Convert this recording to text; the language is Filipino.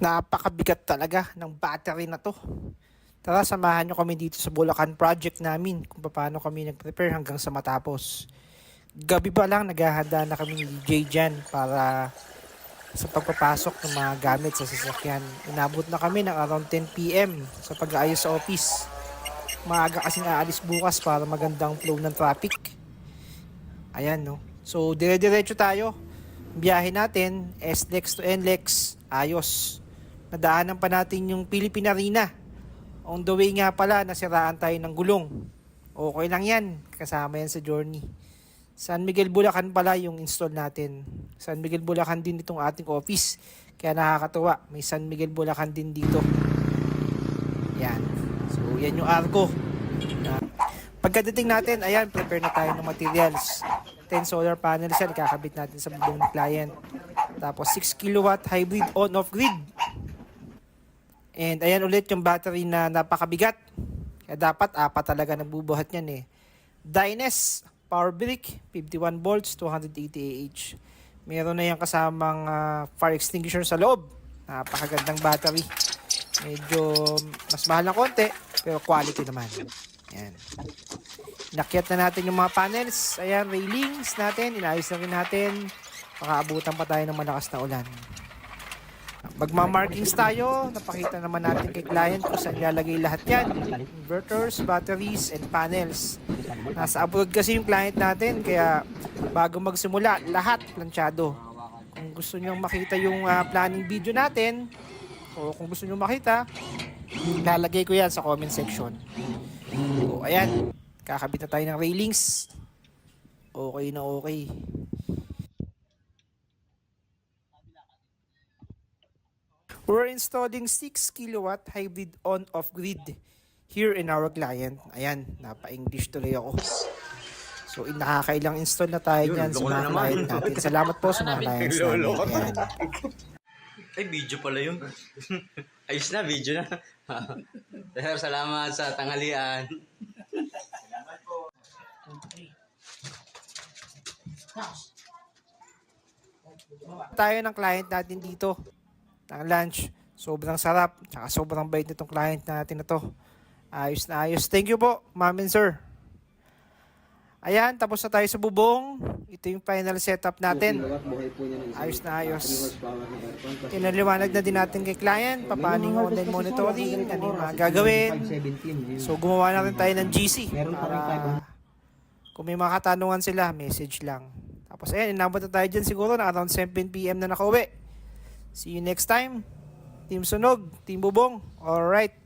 Napakabigat talaga ng battery na to. Tara, samahan nyo kami dito sa Bulacan project namin kung paano kami nag-prepare hanggang sa matapos. Gabi pa lang, naghahanda na kami ni DJ dyan para sa pagpapasok ng mga gamit sa sasakyan. Inabot na kami ng around 10 PM sa pag-aayos sa office. Maaga kasing aalis bukas para magandang flow ng traffic. Ayan, no. So, dire-diretso tayo. Biyahe natin, SLEX to NLEX, ayos. Nadaanan pa natin yung Philippine Arena. On the way nga pala, nasiraan tayo ng gulong. Okay lang yan, kasama yan sa journey. San Miguel Bulacan pala yung install natin. San Miguel Bulacan din itong ating office. Kaya nakakatuwa, may San Miguel Bulacan din dito. Yan. So, yan yung Argo. Pagkadating natin, ayan, prepare na tayo ng materials. 10 solar panels yan, kakabit natin sa bubong ng client. Tapos 6 kilowatt hybrid on-off grid. And ayan ulit yung battery na napakabigat. Kaya dapat apat talaga nagbubuhat yan eh. Dynes power brick, 51 volts, 280 Ah. Meron na yung kasamang fire extinguisher sa loob. Napakagandang battery. Medyo mas mahal ng konti, pero quality naman. Ayan. Nakyat na natin yung mga panels. Ayan, railings natin. Inayos na rin natin. Makaabutan pa tayo ng malakas na ulan. Magmamarkings tayo. Napakita naman natin kay client kung saan ilalagay lahat yan. Inverters, batteries, and panels. Nasa abroad kasi yung client natin. Kaya bago magsimula, lahat planchado. Kung gusto nyo makita yung planning video natin, o kung gusto nyo makita, lalagay ko yan sa comment section. So, ayan. Kakabit na tayo ng railings. Okay na okay. We're installing 6 kilowatt hybrid on-off grid here in our client. Ayan, napa-English tuloy ako. So, nakakailang install na tayo dyan sa mga client natin. Salamat po sa mga clients namin. Ayan. Ay, video pala yun. Ayos na, video na. Sir, salamat sa tanghalian. Tayo ng client natin dito ng lunch. Sobrang sarap. Tsaka sobrang bait nitong client natin na to. Ayos na ayos. Thank you po, ma'am and sir. Ayan, tapos na tayo sa bubong. Ito yung final setup natin. Ayos na ayos. Tinaliwanag na din natin kay client paano yung online monitoring, ano yung mga gagawin. So gumawa na rin tayo ng GC para kung may mga katanungan sila, message lang. Tapos ayan, inabot na tayo dyan siguro na around 7 PM na nakauwi. See you next time. Team Sunog, Team Bubong. Alright.